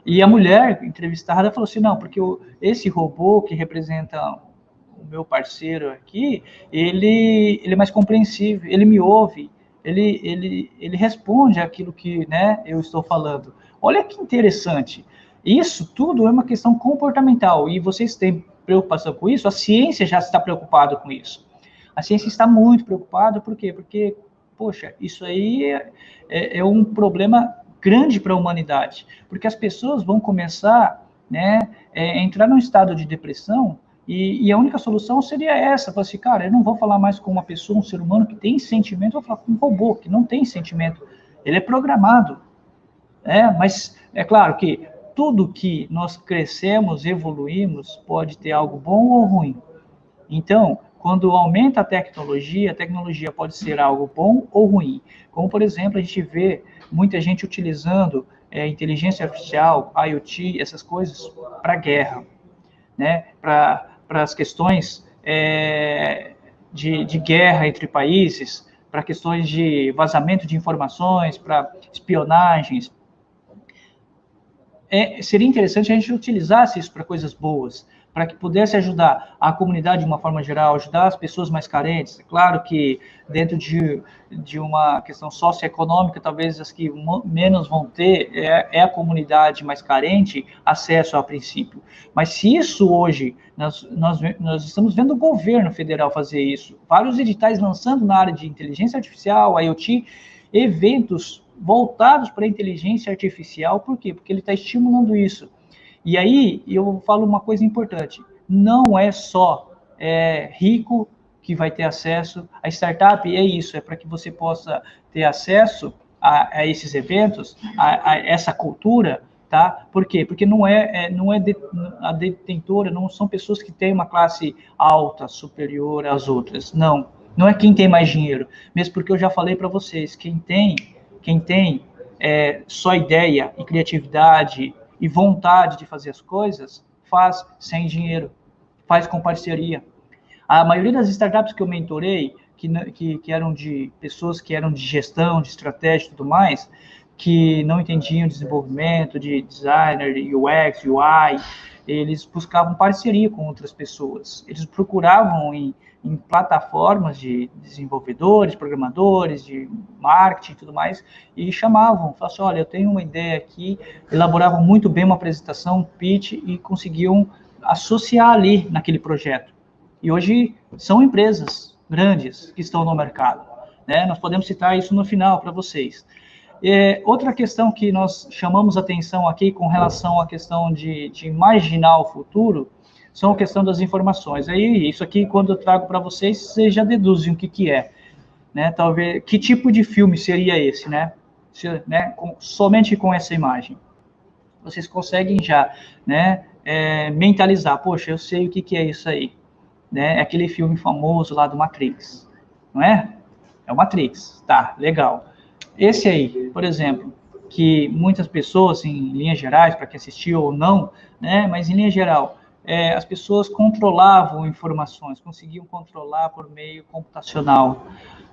E a mulher entrevistada falou assim: não, porque esse robô que representa o meu parceiro aqui, ele é mais compreensível, ele me ouve, ele responde aquilo que, né, eu estou falando. Olha que interessante. Isso tudo é uma questão comportamental, e vocês têm preocupação com isso? A ciência já está preocupada com isso. A ciência está muito preocupada, por quê? Porque, poxa, isso aí é um problema grande para a humanidade, porque as pessoas vão começar, né, a entrar num estado de depressão, e a única solução seria essa: falar assim, cara, eu não vou falar mais com uma pessoa, um ser humano que tem sentimento, eu vou falar com um robô que não tem sentimento. Ele é programado. Mas é claro que tudo que nós crescemos, evoluímos, pode ter algo bom ou ruim. Então, quando aumenta a tecnologia pode ser algo bom ou ruim. Como, por exemplo, a gente vê muita gente utilizando inteligência artificial, IoT, essas coisas, para guerra, né? Para as questões de guerra entre países, para questões de vazamento de informações, para espionagens. Seria interessante a gente utilizasse isso para coisas boas, para que pudesse ajudar a comunidade de uma forma geral, ajudar as pessoas mais carentes. É claro que dentro de uma questão socioeconômica, talvez as que menos vão ter a comunidade mais carente acesso a princípio. Mas se isso hoje, nós estamos vendo o governo federal fazer isso, vários editais lançando na área de inteligência artificial, IoT, eventos voltados para a inteligência artificial. Por quê? Porque ele está estimulando isso. E aí, eu falo uma coisa importante: não é só rico que vai ter acesso a startup, é isso, é para que você possa ter acesso a esses eventos, a essa cultura, tá? Por quê? Porque não é a detentora, não são pessoas que têm uma classe alta, superior às outras, não é quem tem mais dinheiro, mesmo porque eu já falei para vocês, quem tem só ideia e criatividade e vontade de fazer as coisas, faz sem dinheiro, faz com parceria. A maioria das startups que eu mentorei, que eram de pessoas que eram de gestão, de estratégia e tudo mais, que não entendiam desenvolvimento, de designer, UX, UI, eles buscavam parceria com outras pessoas. Eles procuravam em plataformas de desenvolvedores, programadores, de marketing e tudo mais, e chamavam, falavam assim, olha, eu tenho uma ideia aqui, elaboravam muito bem uma apresentação, um pitch, e conseguiam associar ali naquele projeto. E hoje são empresas grandes que estão no mercado, né? Nós podemos citar isso no final para vocês. Outra questão que nós chamamos atenção aqui com relação à questão de imaginar o futuro são a questão das informações. Aí, isso aqui, quando eu trago para vocês, vocês já deduzem o que é, né? Talvez, que tipo de filme seria esse, né? Somente com essa imagem. Vocês conseguem já, né, mentalizar, poxa, eu sei o que é isso aí, né? É aquele filme famoso lá do Matrix, não é? É o Matrix, tá, legal. Esse aí, por exemplo, que muitas pessoas, em linhas gerais, para quem assistiu ou não, né, mas em linha geral, as pessoas controlavam informações, conseguiam controlar por meio computacional,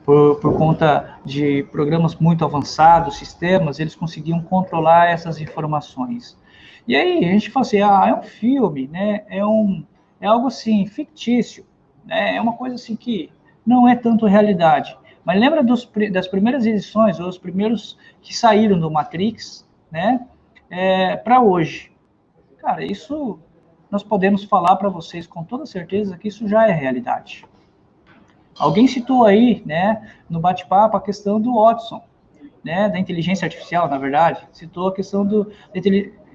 por conta de programas muito avançados, sistemas, eles conseguiam controlar essas informações. E aí a gente fala assim, é um filme, né, é algo assim, fictício, né, é uma coisa assim que não é tanto realidade. Mas lembra das primeiras edições, ou os primeiros que saíram do Matrix, né, para hoje. Cara, isso nós podemos falar para vocês com toda certeza que isso já é realidade. Alguém citou aí, né, no bate-papo, a questão do Watson, né, da inteligência artificial, na verdade, citou a questão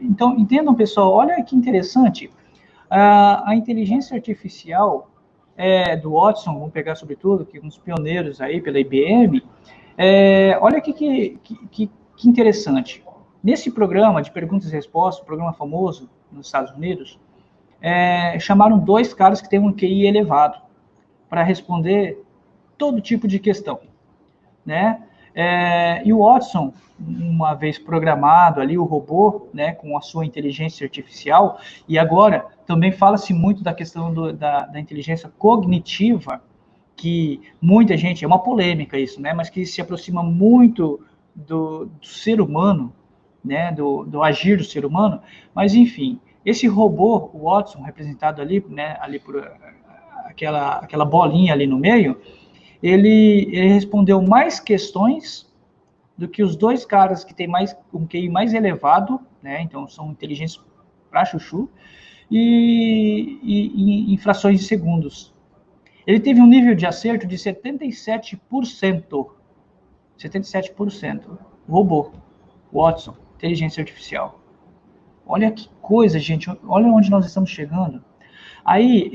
Então, entendam, pessoal, olha que interessante, a inteligência artificial do Watson, vamos pegar sobretudo, que uns pioneiros aí pela IBM, olha que interessante. Nesse programa de perguntas e respostas, um programa famoso nos Estados Unidos, chamaram 2 caras que têm um QI elevado para responder todo tipo de questão, né? E o Watson, uma vez programado ali, o robô, né, com a sua inteligência artificial, e agora também fala-se muito da questão da inteligência cognitiva, que muita gente, é uma polêmica isso, né, mas que se aproxima muito do ser humano, né, do agir do ser humano, mas enfim, esse robô, o Watson, representado ali, né, ali por aquela bolinha ali no meio, ele respondeu mais questões do que os 2 caras que têm um QI mais elevado, né? Então são inteligentes pra chuchu, e em frações de segundos. Ele teve um nível de acerto de 77%. 77%. Robô, Watson, inteligência artificial. Olha que coisa, gente. Olha onde nós estamos chegando. Aí,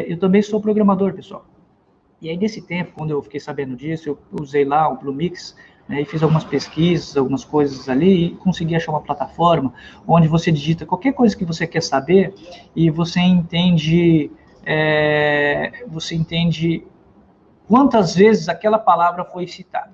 eu também sou programador, pessoal. E aí, nesse tempo, quando eu fiquei sabendo disso, eu usei lá o Bluemix, né, e fiz algumas pesquisas, algumas coisas ali, e consegui achar uma plataforma onde você digita qualquer coisa que você quer saber e você entende quantas vezes aquela palavra foi citada.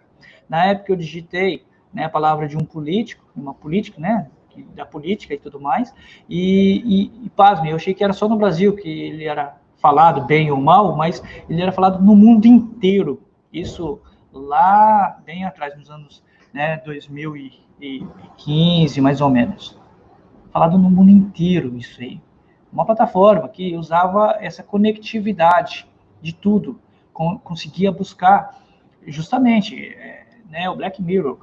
Na época eu digitei, né, a palavra de um político, uma política, né, da política e tudo mais, e pasme, eu achei que era só no Brasil que ele era falado bem ou mal, mas ele era falado no mundo inteiro. Isso lá bem atrás, nos anos, né, 2015, mais ou menos. Falado no mundo inteiro isso aí. Uma plataforma que usava essa conectividade de tudo, conseguia buscar justamente, né, o Black Mirror.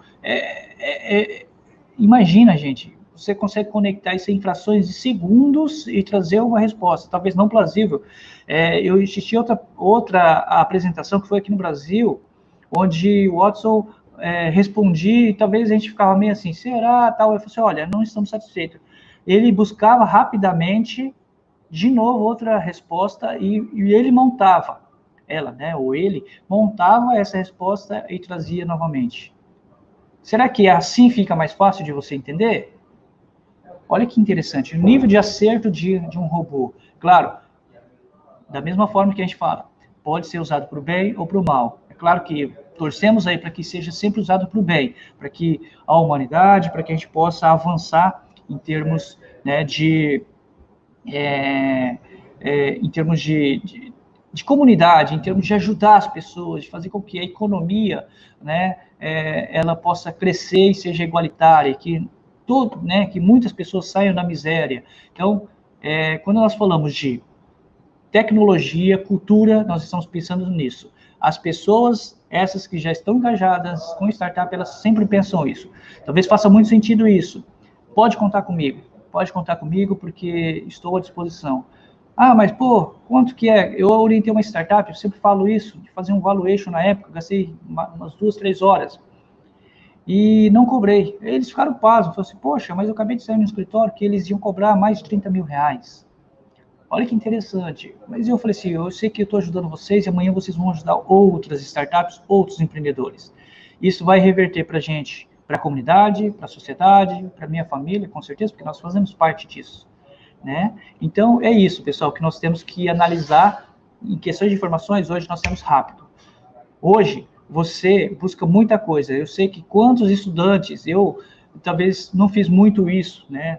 Imagina, gente, você consegue conectar isso em frações de segundos e trazer uma resposta, talvez não plausível. Eu assisti outra apresentação que foi aqui no Brasil, onde o Watson respondia e talvez a gente ficava meio assim, será? Tal. Eu falei assim, olha, não estamos satisfeitos. Ele buscava rapidamente, de novo, outra resposta e ele montava, ela, né, ou ele, montava essa resposta e trazia novamente. Será que assim fica mais fácil de você entender? Olha que interessante, o nível de acerto de um robô. Claro, da mesma forma que a gente fala, pode ser usado para o bem ou para o mal. É claro que torcemos aí para que seja sempre usado para o bem, para que a humanidade, para que a gente possa avançar em termos, né, em termos de de comunidade, em termos de ajudar as pessoas, de fazer com que a economia, né, ela possa crescer e seja igualitária, que todo, né, que muitas pessoas saiam da miséria. Então, quando nós falamos de tecnologia, cultura, nós estamos pensando nisso. As pessoas, essas que já estão engajadas com startup, elas sempre pensam isso. Talvez faça muito sentido isso. Pode contar comigo, porque estou à disposição. Ah, mas, pô, quanto que é? Eu orientei uma startup, eu sempre falo isso, de fazer um valuation na época, gastei umas 2, 3 horas. E não cobrei. Eles ficaram pasmos, falaram assim, poxa, mas eu acabei de sair no escritório que eles iam cobrar mais de 30 mil reais. Olha que interessante. Mas eu falei assim, eu sei que eu estou ajudando vocês e amanhã vocês vão ajudar outras startups, outros empreendedores. Isso vai reverter para a gente, para a comunidade, para a sociedade, para a minha família, com certeza, porque nós fazemos parte disso. Né? Então, é isso, pessoal, que nós temos que analisar em questões de informações, hoje nós temos rápido. Hoje, você busca muita coisa. Eu sei que quantos estudantes, eu talvez não fiz muito isso, né?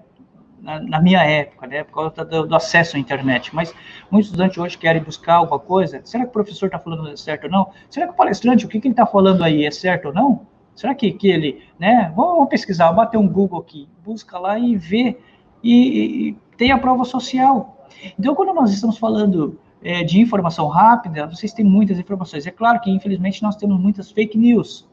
Na minha época, né, por causa do acesso à internet, mas muitos estudantes hoje querem buscar alguma coisa, será que o professor está falando certo ou não? Será que o palestrante, o que ele está falando aí é certo ou não? Será que ele, né, vamos pesquisar, bater um Google aqui, busca lá e vê, e tem a prova social. Então, quando nós estamos falando de informação rápida, vocês têm muitas informações. É claro que, infelizmente, nós temos muitas fake news,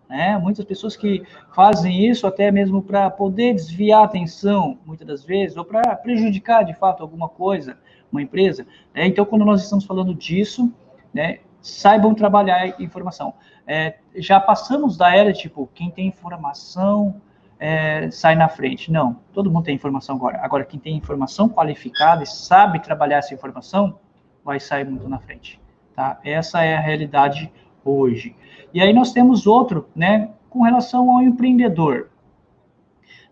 né? Muitas pessoas que fazem isso até mesmo para poder desviar a atenção, muitas das vezes, ou para prejudicar, de fato, alguma coisa, uma empresa. Né? Então, quando nós estamos falando disso, né, saibam trabalhar a informação. Já passamos da era, tipo, quem tem informação sai na frente. Não, todo mundo tem informação agora. Agora, quem tem informação qualificada e sabe trabalhar essa informação, vai sair muito na frente. Tá? Essa é a realidade hoje. E aí nós temos outro, né, com relação ao empreendedor.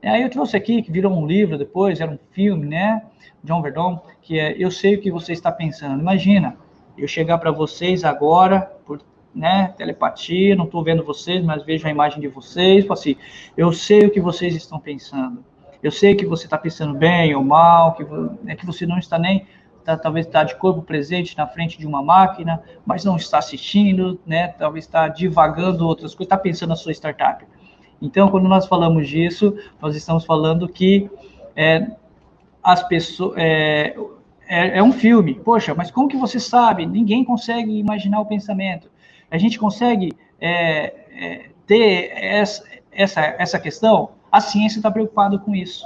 Aí eu trouxe aqui, que virou um livro depois, era um filme, né, John Verdon, que é Eu Sei o que Você Está Pensando. Imagina, eu chegar para vocês agora, por telepatia, não estou vendo vocês, mas vejo a imagem de vocês, assim, eu sei o que vocês estão pensando. Eu sei que você está pensando bem ou mal, que você não está nem talvez está de corpo presente na frente de uma máquina, mas não está assistindo, né? Talvez está divagando outras coisas, está pensando na sua startup. Então, quando nós falamos disso, nós estamos falando que as pessoas é um filme. Poxa, mas como que você sabe? Ninguém consegue imaginar o pensamento. A gente consegue ter essa questão? A ciência está preocupada com isso.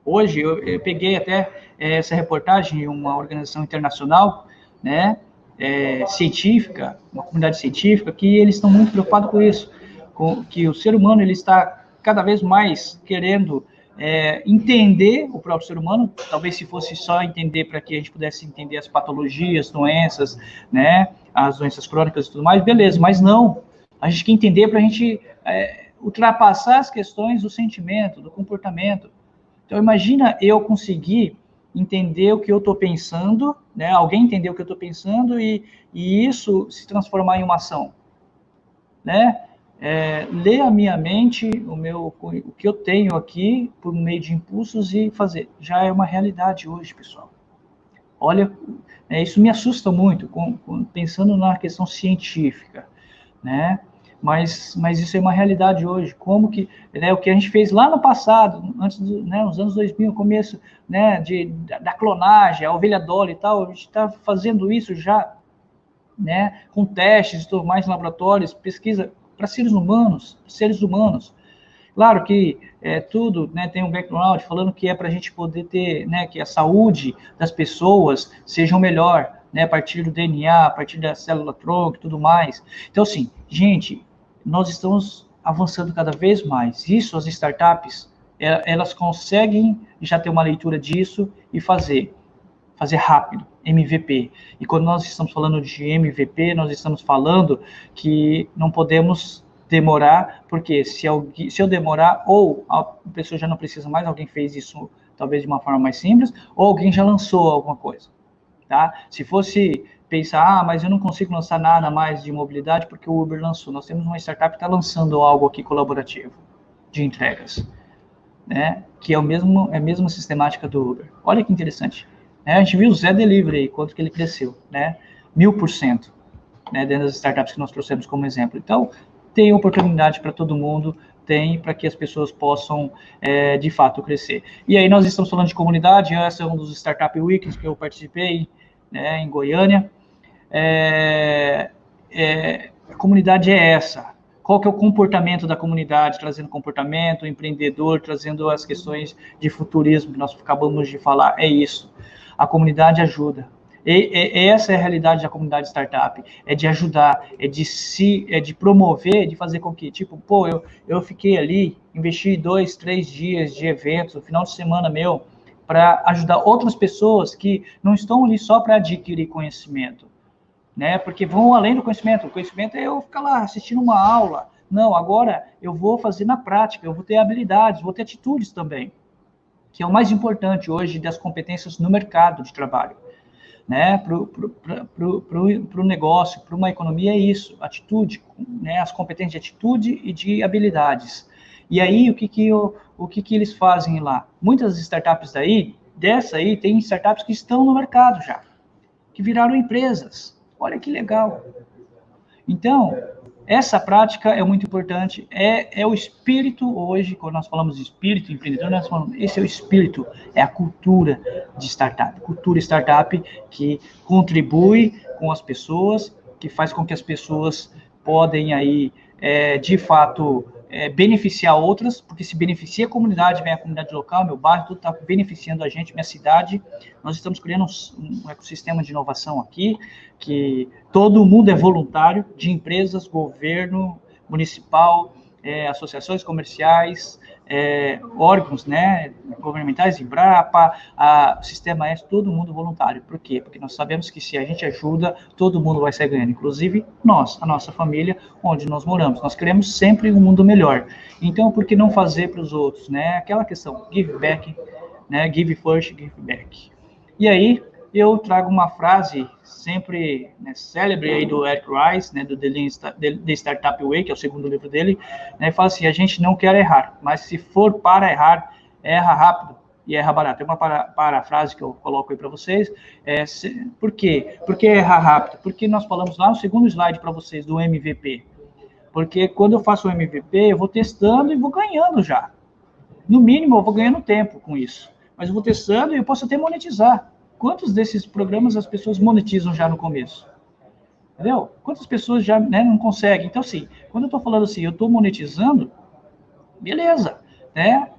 Hoje, eu peguei até essa reportagem de uma organização internacional, né, científica, uma comunidade científica, que eles estão muito preocupados com isso, com que o ser humano ele está cada vez mais querendo entender o próprio ser humano, talvez se fosse só entender para que a gente pudesse entender as patologias, doenças, né, as doenças crônicas e tudo mais, beleza, mas não, a gente quer entender para a gente ultrapassar as questões do sentimento, do comportamento. Então, imagina eu conseguir entender o que eu estou pensando, né? Alguém entender o que eu estou pensando e isso se transformar em uma ação. Né? Ler a minha mente, o que eu tenho aqui, por meio de impulsos e fazer. Já é uma realidade hoje, pessoal. Olha, isso me assusta muito, pensando na questão científica, né? Mas isso é uma realidade hoje. Como que o que a gente fez lá no passado, antes nos anos 2000, começo da clonagem, a ovelha Dolly e tal, a gente está fazendo isso já, né, com testes e tudo mais em laboratórios, pesquisa para seres humanos. Claro que tudo, né, tem um background falando que é para a gente poder ter, né, que a saúde das pessoas seja melhor, né, a partir do DNA, a partir da célula tronco e tudo mais. Então, assim, gente, nós estamos avançando cada vez mais. Isso, as startups, elas conseguem já ter uma leitura disso e fazer rápido, MVP. E quando nós estamos falando de MVP, nós estamos falando que não podemos demorar, porque se eu demorar, ou a pessoa já não precisa mais, alguém fez isso talvez de uma forma mais simples, ou alguém já lançou alguma coisa. Tá? Se fosse pensar, mas eu não consigo lançar nada mais de mobilidade porque o Uber lançou. Nós temos uma startup que está lançando algo aqui colaborativo de entregas, né? Que é a mesma sistemática do Uber. Olha que interessante. A gente viu o Zé Delivery aí, quanto que ele cresceu, né? 1000%, né, dentro das startups que nós trouxemos como exemplo. Então, tem oportunidade para todo mundo, tem para que as pessoas possam, de fato, crescer. E aí nós estamos falando de comunidade, esse é um dos Startup Weeks que eu participei, né, em Goiânia. A comunidade é essa. Qual que é o comportamento da comunidade, trazendo comportamento, empreendedor, trazendo as questões de futurismo que nós acabamos de falar, é isso. A comunidade ajuda. Essa é a realidade da comunidade startup, é de ajudar, é de promover, de fazer com que, tipo, pô, eu fiquei ali, investi 2, 3 dias de eventos, no final de semana meu, para ajudar outras pessoas que não estão ali só para adquirir conhecimento, né? Porque vão além do conhecimento. O conhecimento é eu ficar lá assistindo uma aula. Não, agora eu vou fazer na prática, eu vou ter habilidades, vou ter atitudes também, que é o mais importante hoje das competências no mercado de trabalho, né? Para o negócio, para uma economia é isso, atitude, né? As competências de atitude e de habilidades. E aí, o que eles fazem lá? Muitas startups dessa aí, tem startups que estão no mercado já, que viraram empresas. Olha que legal. Então, essa prática é muito importante, é o espírito hoje, quando nós falamos de espírito empreendedor, nós falamos, esse é o espírito, é a cultura de startup, cultura startup que contribui com as pessoas, que faz com que as pessoas podem aí, de fato, beneficiar outras, porque se beneficia a comunidade, vem a comunidade local, meu bairro, tudo está beneficiando a gente, minha cidade. Nós estamos criando um ecossistema de inovação aqui, que todo mundo é voluntário, de empresas, governo, municipal, associações comerciais, órgãos, né, governamentais, Embrapa, Sistema S, todo mundo voluntário. Por quê? Porque nós sabemos que se a gente ajuda, todo mundo vai sair ganhando, inclusive nós, a nossa família, onde nós moramos. Nós queremos sempre um mundo melhor. Então, por que não fazer para os outros, né? Aquela questão, give back, né? Give first, give back. E aí, eu trago uma frase sempre, né, célebre aí do Eric Rice, né, do The Startup Way, que é o segundo livro dele, né, fala assim, a gente não quer errar, mas se for para errar, erra rápido e erra barato. É uma parafrase que eu coloco aí para vocês. Por quê? Por que errar rápido? Porque nós falamos lá no segundo slide para vocês do MVP. Porque quando eu faço o MVP, eu vou testando e vou ganhando já. No mínimo, eu vou ganhando tempo com isso. Mas eu vou testando e eu posso até monetizar. Quantos desses programas as pessoas monetizam já no começo? Entendeu? Quantas pessoas já, né, não conseguem? Então, assim, quando eu estou falando assim, eu estou monetizando, beleza, né?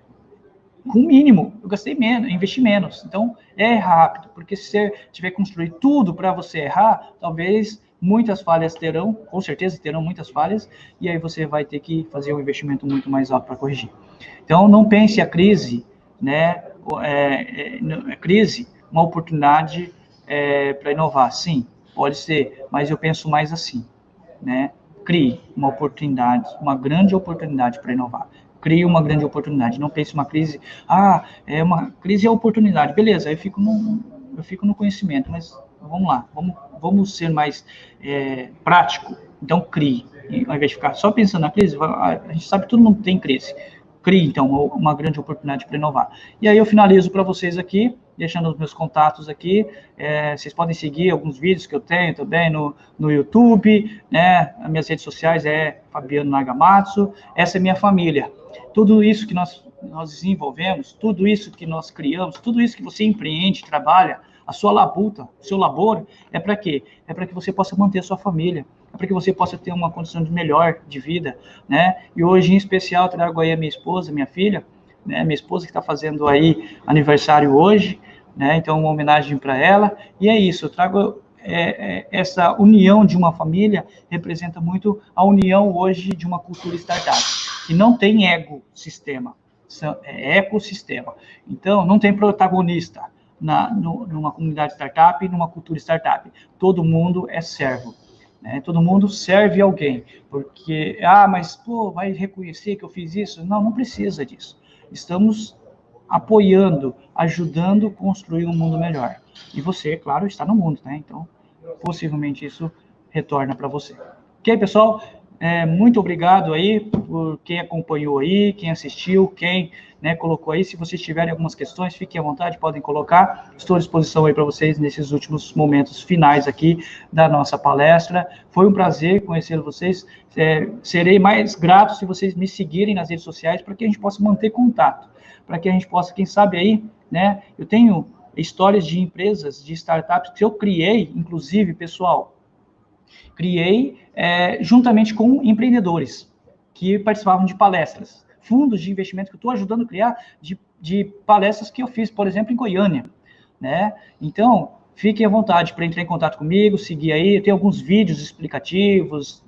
Com o mínimo, eu gastei menos, investi menos. Então, é rápido, porque se você tiver que construir tudo para você errar, talvez muitas falhas terão, com certeza terão muitas falhas, e aí você vai ter que fazer um investimento muito mais alto para corrigir. Então, não pense a crise, né? Crise, uma oportunidade para inovar. Sim, pode ser, mas eu penso mais assim, né? Crie uma oportunidade, uma grande oportunidade para inovar. Crie uma grande oportunidade. Não pense uma crise. Uma crise é oportunidade. Beleza, eu fico no conhecimento, mas vamos lá, vamos ser mais prático. Então, crie. Ao invés de ficar só pensando na crise, a gente sabe que todo mundo tem crise. Crie, então, uma grande oportunidade para inovar. E aí eu finalizo para vocês aqui, deixando os meus contatos aqui. Vocês podem seguir alguns vídeos que eu tenho também no YouTube, né? As minhas redes sociais é Fabiano Nagamatsu. Essa é minha família. Tudo isso que nós desenvolvemos, tudo isso que nós criamos, tudo isso que você empreende, trabalha, a sua labuta, o seu labor, é para quê? É para que você possa manter a sua família, é para que você possa ter uma condição melhor de vida, né? E hoje, em especial, trago aí a minha esposa, minha filha, né? Minha esposa que está fazendo aí aniversário hoje, né? Então, uma homenagem para ela. E é isso, eu trago essa união de uma família, representa muito a união hoje de uma cultura startup, que não tem ego-sistema, é ecossistema. Então, não tem protagonista numa comunidade startup e numa cultura startup. Todo mundo é servo. Né? Todo mundo serve alguém, porque, mas, pô, vai reconhecer que eu fiz isso? Não, não precisa disso. Estamos apoiando, ajudando a construir um mundo melhor. E você, claro, está no mundo, né? Então, possivelmente isso retorna para você. Ok, pessoal? Muito obrigado aí por quem acompanhou aí, quem assistiu, quem, né, colocou aí. Se vocês tiverem algumas questões, fiquem à vontade, podem colocar. Estou à disposição aí para vocês nesses últimos momentos finais aqui da nossa palestra. Foi um prazer conhecer vocês. Serei mais grato se vocês me seguirem nas redes sociais para que a gente possa manter contato, para que a gente possa, quem sabe aí, né, eu tenho histórias de empresas, de startups que eu criei, inclusive, pessoal, juntamente com empreendedores que participavam de palestras, fundos de investimento que eu estou ajudando a criar de palestras que eu fiz, por exemplo, em Goiânia, né? Então, fiquem à vontade para entrar em contato comigo, seguir aí, eu tenho alguns vídeos explicativos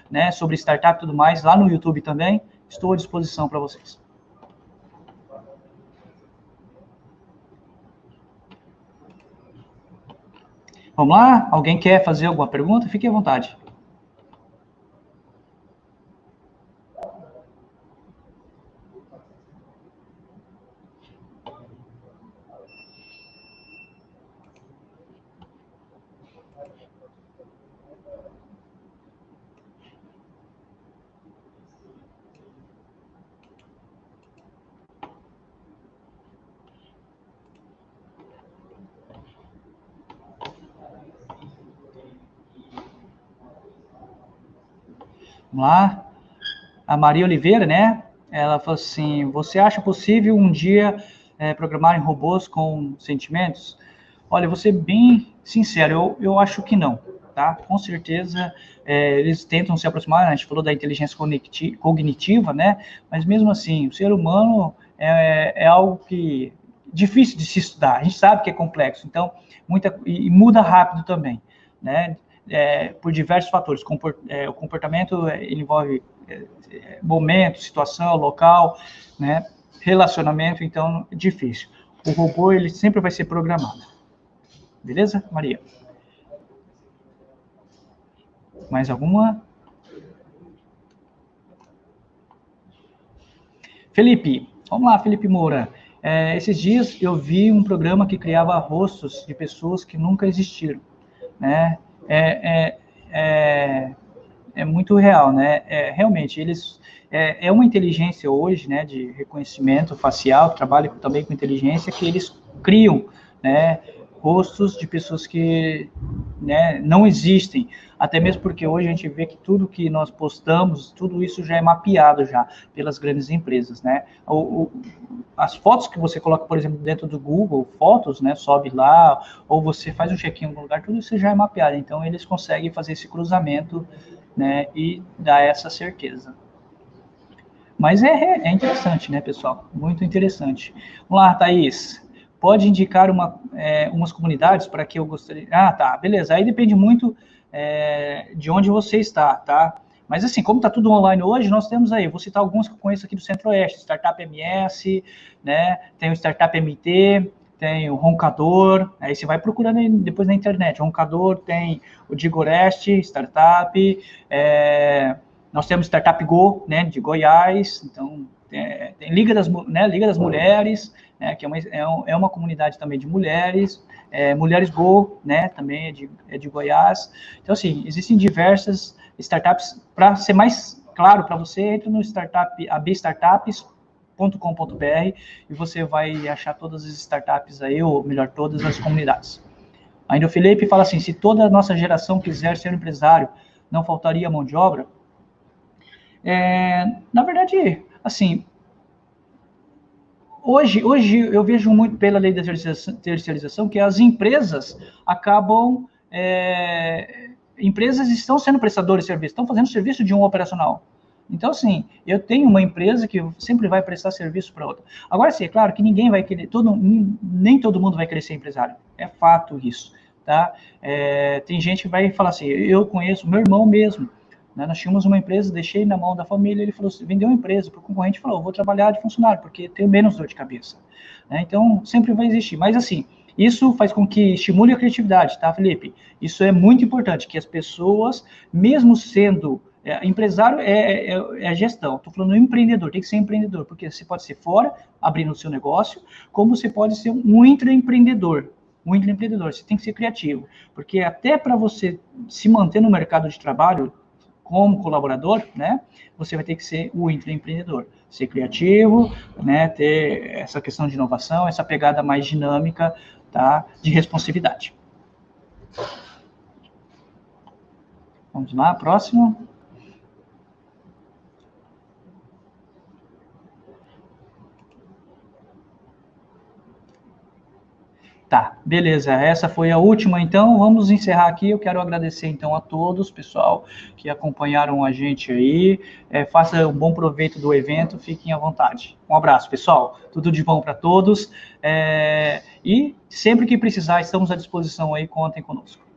né, sobre startup e tudo mais, lá no YouTube também, estou à disposição para vocês. Vamos lá? Alguém quer fazer alguma pergunta? Fique à vontade. Vamos lá? A Maria Oliveira, né? Ela falou assim: você acha possível um dia programarem robôs com sentimentos? Olha, vou ser bem sincero, eu acho que não, tá? Com certeza eles tentam se aproximar, a gente falou da inteligência cognitiva, né? Mas mesmo assim, o ser humano é algo que difícil de se estudar. A gente sabe que é complexo, então e muda rápido também, né? Por diversos fatores. O comportamento ele envolve momento, situação, local, né? Relacionamento, então é difícil. O robô ele sempre vai ser programado. Beleza, Maria? Mais alguma? Felipe, vamos lá, Felipe Moura. Esses dias eu vi um programa que criava rostos de pessoas que nunca existiram, né? É muito real, né? Realmente, é uma inteligência hoje, né, de reconhecimento facial, trabalha também com inteligência, que eles criam, né, rostos de pessoas que, né, não existem, até mesmo porque hoje a gente vê que tudo que nós postamos, tudo isso já é mapeado já pelas grandes empresas, né? As fotos que você coloca, por exemplo, dentro do Google, fotos, né, sobe lá, ou você faz um check-in em algum lugar, tudo isso já é mapeado, então eles conseguem fazer esse cruzamento, né, e dar essa certeza. Mas é interessante, né, pessoal? Muito interessante. Vamos lá, Thaís. Pode indicar umas comunidades para que eu gostaria... Ah, tá, beleza. Aí depende muito de onde você está, tá? Mas assim, como está tudo online hoje, nós temos aí, vou citar alguns que eu conheço aqui do Centro-Oeste, Startup MS, né? Tem o Startup MT, tem o Roncador, aí você vai procurando aí depois na internet, Roncador, tem o Digoreste, Startup, nós temos Startup Go, né, de Goiás, então tem Liga das Mulheres, né, que é uma comunidade também de mulheres, Mulheres Go, né, também é de Goiás. Então, assim, existem diversas startups. Para ser mais claro para você, entre no abstartups.com.br e você vai achar todas as startups aí, ou melhor, todas as comunidades. Ainda o Felipe fala assim, se toda a nossa geração quiser ser empresário, não faltaria mão de obra? Na verdade, assim, hoje eu vejo muito pela lei da terceirização que as empresas acabam... empresas estão sendo prestadores de serviço, estão fazendo serviço de um operacional. Então, assim, eu tenho uma empresa que sempre vai prestar serviço para outra. Agora, sim, é claro que ninguém vai querer, nem todo mundo vai querer ser empresário. É fato isso, tá? Tem gente que vai falar assim, eu conheço meu irmão mesmo, né? Nós tínhamos uma empresa, deixei na mão da família, ele falou, vendeu uma empresa para o concorrente, falou, vou trabalhar de funcionário, porque tenho menos dor de cabeça. Né? Então, sempre vai existir. Mas, assim, isso faz com que estimule a criatividade, tá, Felipe? Isso é muito importante, que as pessoas, mesmo sendo... empresário é gestão, estou falando empreendedor, tem que ser empreendedor, porque você pode ser fora, abrindo o seu negócio, como você pode ser um intraempreendedor. Você tem que ser criativo, porque até para você se manter no mercado de trabalho, como colaborador, né, você vai ter que ser o intraempreendedor, ser criativo, né, ter essa questão de inovação, essa pegada mais dinâmica, tá, de responsividade. Vamos lá, próximo. Tá, beleza. Essa foi a última, então vamos encerrar aqui. Eu quero agradecer então a todos, pessoal, que acompanharam a gente aí. Faça um bom proveito do evento, fiquem à vontade. Um abraço, pessoal. Tudo de bom para todos. E sempre que precisar, estamos à disposição aí, contem conosco.